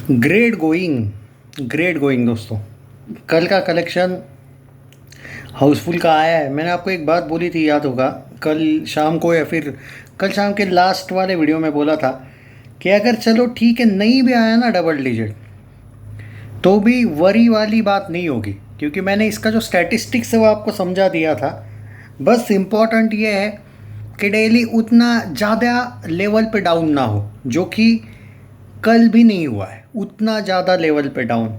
Great going दोस्तों। कल का कलेक्शन हाउसफुल का आया है। मैंने आपको एक बात बोली थी, याद होगा, कल शाम को या फिर कल शाम के लास्ट वाले वीडियो में बोला था कि अगर चलो ठीक है नहीं भी आया ना डबल डिजिट तो भी वरी वाली बात नहीं होगी, क्योंकि मैंने इसका जो स्टैटिस्टिक्स है वो आपको समझा दिया था। बस इम्पॉर्टेंट ये है कि डेली उतना ज़्यादा लेवल पे डाउन ना हो, जो कि कल भी नहीं हुआ है। उतना ज़्यादा लेवल पे डाउन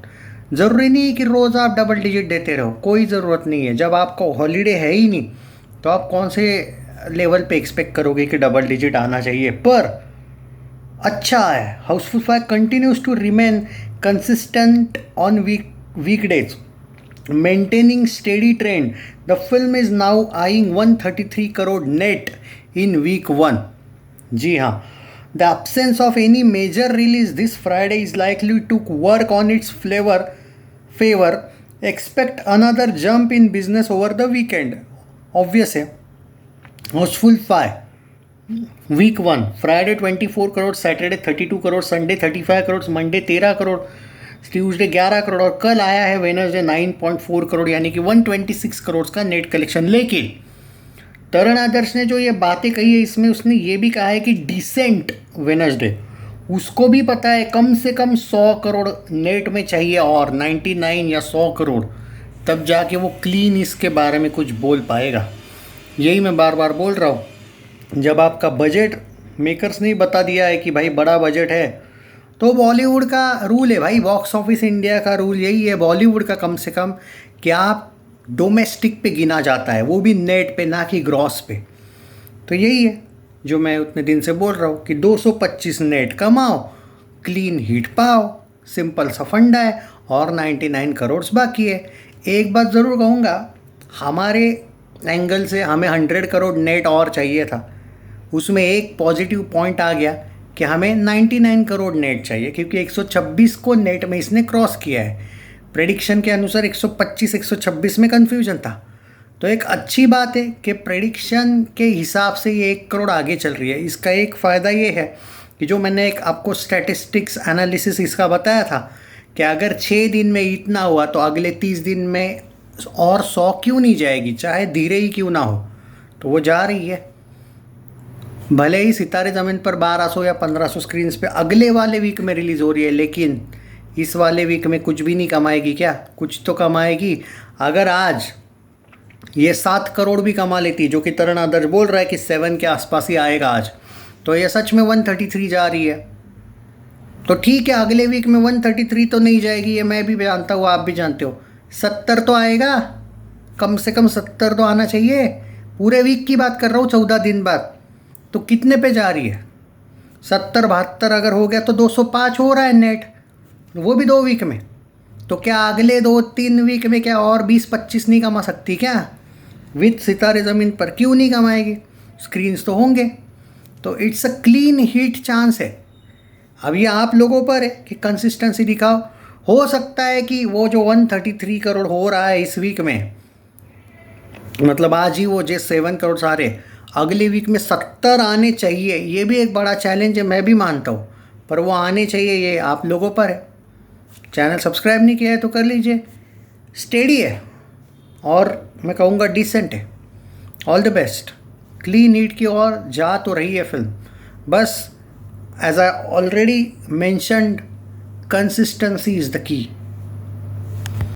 ज़रूरी नहीं है कि रोज़ आप डबल डिजिट देते रहो, कोई ज़रूरत नहीं है। जब आपका हॉलीडे है ही नहीं तो आप कौन से लेवल पे एक्सपेक्ट करोगे कि डबल डिजिट आना चाहिए। पर अच्छा है, Housefull 5 continues to remain consistent on weekdays, maintaining steady trend. The film is now eyeing 133 crore net in week 1. जी हाँ, the absence of any major release this Friday is likely to work on its favor. Expect another jump in business over the weekend. Obvious है। Housefull 5 week 1 Friday 24 crore, Saturday 32 crore, Sunday 35 crore, Monday 13 crore, Tuesday 11 crore और कल आया है Wednesday 9.4 crore, यानी कि 126 करोड़ का net collection. लेकिन तरण आदर्श ने जो ये बातें कही है इसमें उसने ये भी कहा है कि डिसेंट वेडनेसडे, उसको भी पता है कम से कम 100 करोड़ नेट में चाहिए और 99 या 100 करोड़, तब जाके वो क्लीन इसके बारे में कुछ बोल पाएगा। यही मैं बार बार बोल रहा हूँ, जब आपका बजट मेकर्स ने बता दिया है कि भाई बड़ा बजट है, तो बॉलीवुड का रूल है भाई, बॉक्स ऑफिस इंडिया का रूल यही है, बॉलीवुड का कम से कम, कि आप डोमेस्टिक पे गिना जाता है, वो भी नेट पे, ना कि ग्रॉस पे। तो यही है जो मैं उतने दिन से बोल रहा हूँ कि 225 नेट कमाओ, क्लीन हिट पाओ, सिंपल सा फंडा है और 99 करोड़ बाकी है। एक बात ज़रूर कहूँगा, हमारे एंगल से हमें 100 करोड़ नेट और चाहिए था। उसमें एक पॉजिटिव पॉइंट आ गया कि हमें 99 करोड़ नेट चाहिए, क्योंकि 126 को नेट में इसने क्रॉस किया है। प्रेडिक्शन के अनुसार 125 126 में कन्फ्यूजन था। तो एक अच्छी बात है कि प्रेडिक्शन के हिसाब से ये 1 करोड़ आगे चल रही है। इसका एक फ़ायदा ये है कि जो मैंने एक आपको स्टैटिस्टिक्स एनालिसिस इसका बताया था कि अगर 6 दिन में इतना हुआ तो अगले 30 दिन में और 100 क्यों नहीं जाएगी, चाहे धीरे ही क्यों ना हो, तो वो जा रही है। भले ही सितारे ज़मीन पर 1200 या 1500 स्क्रीन्स पे अगले वाले वीक में रिलीज़ हो रही है, लेकिन इस वाले वीक में कुछ भी नहीं कमाएगी क्या? कुछ तो कमाएगी। अगर आज ये 7 करोड़ भी कमा लेती, जो कि तरण आदर्श बोल रहा है कि 7 के आसपास ही आएगा आज, तो ये सच में 133 जा रही है। तो ठीक है, अगले वीक में 133 तो नहीं जाएगी, ये मैं भी जानता हूँ, आप भी जानते हो। 70 तो आएगा, कम से कम 70 तो आना चाहिए। पूरे वीक की बात कर रहा हूँ, 14 दिन बाद। तो कितने पे जा रही है? 70 72 अगर हो गया तो 205 हो रहा है नेट, वो भी 2 वीक में। तो क्या अगले 2-3 वीक में क्या और 20-25 नहीं कमा सकती क्या? विद सितारे ज़मीन पर क्यों नहीं कमाएगी? स्क्रीन्स तो होंगे। तो it's a clean hit chance है। अब ये आप लोगों पर है कि कंसिस्टेंसी दिखाओ। हो सकता है कि वो जो 133 करोड़ हो रहा है इस वीक में, मतलब आज ही वो जो 7 करोड़ सारे, अगले वीक में 70 आने चाहिए। ये भी एक बड़ा चैलेंज है, मैं भी मानता हूँ, पर वो आने चाहिए, ये आप लोगों पर है। चैनल सब्सक्राइब नहीं किया है तो कर लीजिए। स्टेडी है और मैं कहूँगा डिसेंट है। All the best. Clean neat की ओर जा तो रही है फिल्म, बस as I already mentioned, consistency is the की।